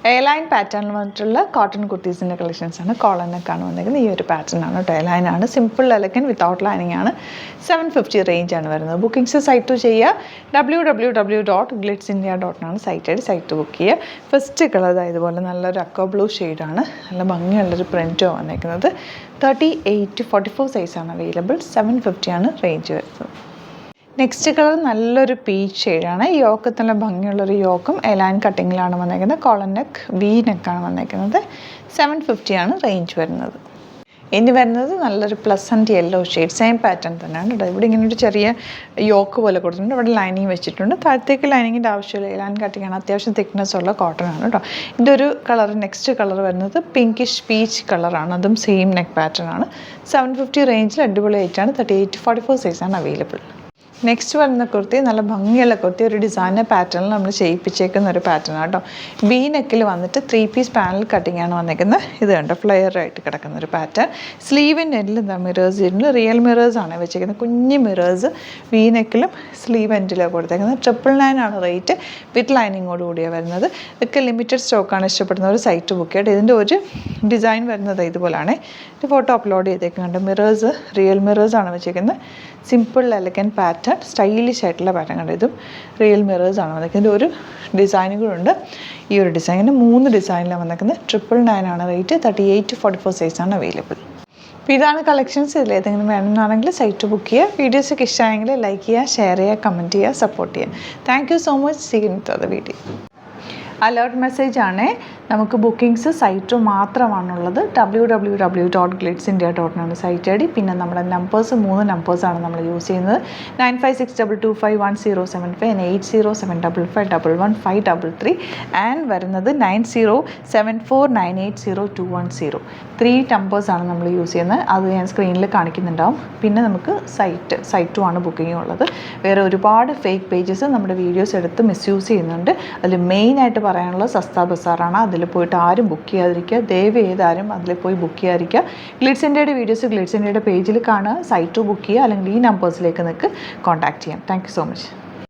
Airline പാറ്റേണിൽ വന്നിട്ടുള്ള cotton കുർത്തീസിൻ്റെ കളക്ഷൻസാണ്. Collar നെക്കാണ് വന്നിരിക്കുന്നത്. ഈ ഒരു പാറ്റേൺ ആണ് കേട്ടോ. എയർലൈൻ ആണ്, സിമ്പിൾ എലഗൻ വിത്തൗട്ട് ലൈനിങ് ആണ്. 750 റേഞ്ചാണ് വരുന്നത്. ബുക്കിംഗ്സ് സൈറ്റ് ചെയ്യുക. www.glitzindia.com സൈറ്റ് ബുക്ക് ചെയ്യുക. ഫസ്റ്റ് കളർ ഇതുപോലെ നല്ലൊരു അക്വ ബ്ലൂ ഷെയ്ഡാണ്. നല്ല ഭംഗിയുള്ളൊരു പ്രിൻറ്റോ വന്നിരിക്കുന്നത്. 38-44 സൈസാണ് അവൈലബിൾ. 750 ആണ് റേഞ്ച് വരുന്നത്. നെക്സ്റ്റ് കളർ നല്ലൊരു പീച്ച് ഷെയ്ഡാണ്. യോക്ക് നല്ല ഭംഗിയുള്ളൊരു യോക്കും എലൈൻ കട്ടിങ്ങിലാണ് വന്നേക്കുന്നത്. കോളർ നെക്ക് വി നെക്കാണ് വന്നേക്കുന്നത്. 750 ആണ് റേഞ്ച് വരുന്നത്. ഇനി വരുന്നത് നല്ലൊരു pleasant yellow shade, same pattern തന്നെയാണ് കേട്ടോ. ഇവിടെ ഇങ്ങനെ ഒരു ചെറിയ യോക്ക് പോലെ കൊടുത്തിട്ടുണ്ട്. ഇവിടെ ലൈനിങ് വെച്ചിട്ടുണ്ട്. താഴത്തേക്ക് ലൈനിങ്ങിൻ്റെ ആവശ്യമില്ല. എലൈൻ കട്ടിങ്ങാണ്. അത്യാവശ്യം തിക്നെസ് ഉള്ള കോട്ടൺ ആണ് കേട്ടോ. ഇതിൻ്റെ ഒരു കളർ, നെക്സ്റ്റ് കളർ വരുന്നത് പിങ്കിഷ് പീച്ച് കളറാണ്. അതും സെയിം നെക്ക് പാറ്റേൺ ആണ്. 750 റേഞ്ചിൽ അടിപൊളിയായിട്ടാണ്. 38-44 സൈസാണ് അവൈലബിൾ. നെക്സ്റ്റ് വരുന്ന കുർത്തി നല്ല ഭംഗിയുള്ള കുർത്തി. ഒരു ഡിസൈനർ പാറ്റേണിൽ നമ്മൾ ചെയ്യിപ്പിച്ചേക്കുന്ന ഒരു പാറ്റേൺ കേട്ടോ. ബി നെക്കിൽ വന്നിട്ട് 3 പീസ് പാനൽ കട്ടിങ് ആണ് വന്നിരിക്കുന്നത്. ഇത് കണ്ടോ, ഫ്ലെയറായിട്ട് കിടക്കുന്ന ഒരു പാറ്റേൺ. സ്ലീവിൻ്റെ എൻഡിൽ എന്താ മിറേഴ്സ് ഇരുന്ന് റിയൽ മിറേഴ്സ് ആണ് വെച്ചേക്കുന്നത്. കുഞ്ഞ് മിറേഴ്സ് വി നെക്കിലും സ്ലീവ് എൻഡിലും കൊടുത്തേക്കുന്നത്. 999 ആണ് റേറ്റ്. വിത്ത് ലൈനിങ്ങോട് കൂടിയാണ് വരുന്നത്. ഇതൊക്കെ ലിമിറ്റഡ് സ്റ്റോക്കാണ്. ഇഷ്ടപ്പെടുന്ന ഒരു സൈറ്റ് ബുക്ക് ചെയ്തിട്ട് ഇതിൻ്റെ ഒരു ഡിസൈൻ വരുന്നത് ഇതുപോലെയാണ്. ഇത് ഫോട്ടോ അപ്ലോഡ് ചെയ്തേക്കുന്നുണ്ട്. മിറേഴ്സ് റിയൽ മിറേഴ്സ് ആണ് വെച്ചേക്കുന്നത്. സിമ്പിൾ എലഗൻ പാറ്റേൺ, സ്റ്റൈലിഷ് ആയിട്ടുള്ള പാറ്റേൺ കണ്ടു. ഇതും റിയൽ മിറേഴ്സ് ആണ് വന്നിരിക്കുന്നത്. ഒരു ഡിസൈനുകളുണ്ട്. ഈ ഒരു ഡിസൈനിന് 3 ഡിസൈനിലാണ് വന്നിരിക്കുന്നത്. 999 ആണ് റേറ്റ്. 38-44 സൈസാണ് അവൈലബിൾ. അപ്പോൾ ഇതാണ് കളക്ഷൻസ്. ഇതിലേതെങ്കിലും വേണമെന്നാണെങ്കിൽ സൈറ്റ് ബുക്ക് ചെയ്യുക. വീഡിയോസൊക്കെ ഇഷ്ടമായെങ്കിൽ ലൈക്ക് ചെയ്യുക, ഷെയർ ചെയ്യുക, കമൻറ്റ് ചെയ്യുക, സപ്പോർട്ട് ചെയ്യുക. Thank you so much. See you in the video. Alert message ആണ്. നമുക്ക് ബുക്കിംഗ്സ് സൈറ്റ് മാത്രമാണുള്ളത്. www.glitzindia.com site I D. പിന്നെ നമ്മുടെ നമ്പേഴ്സ് 3 നമ്പേഴ്സാണ് നമ്മൾ യൂസ് ചെയ്യുന്നത്. 9562251075 and 8075551153 ആൻഡ് വരുന്നത് 9074980210. 3 നമ്പേഴ്സാണ് നമ്മൾ യൂസ് ചെയ്യുന്നത്. അത് ഞാൻ സ്ക്രീനിൽ കാണിക്കുന്നുണ്ടാവും. പിന്നെ നമുക്ക് സൈറ്റും ആണ് ബുക്കിംഗ് ഉള്ളത്. വേറെ ഒരുപാട് ഫേക്ക് പേജസ് നമ്മുടെ വീഡിയോസ് എടുത്ത് മിസ്യൂസ് ചെയ്യുന്നുണ്ട്. അതിൽ മെയിനായിട്ട് പറയാനുള്ളത് സസ്ത ബസാറാണ്. അതിൽ പോയിട്ട് ആരും ബുക്ക് ചെയ്യാതിരിക്കുക. ദയവ് ചെയ്താരും അതിൽ പോയി ബുക്ക് ചെയ്യാതിരിക്കുക. ഗ്ലിറ്റ്സ് ഇന്ത്യയുടെ വീഡിയോസ് ഗ്ലിറ്റ്സ് ഇന്ത്യയുടെ പേജിൽ കാണുക. സൈറ്റ് ബുക്ക് ചെയ്യുക. അല്ലെങ്കിൽ ഈ നമ്പേഴ്സിലേക്ക് നിങ്ങൾക്ക് കോൺടാക്ട് ചെയ്യാം. Thank you so much.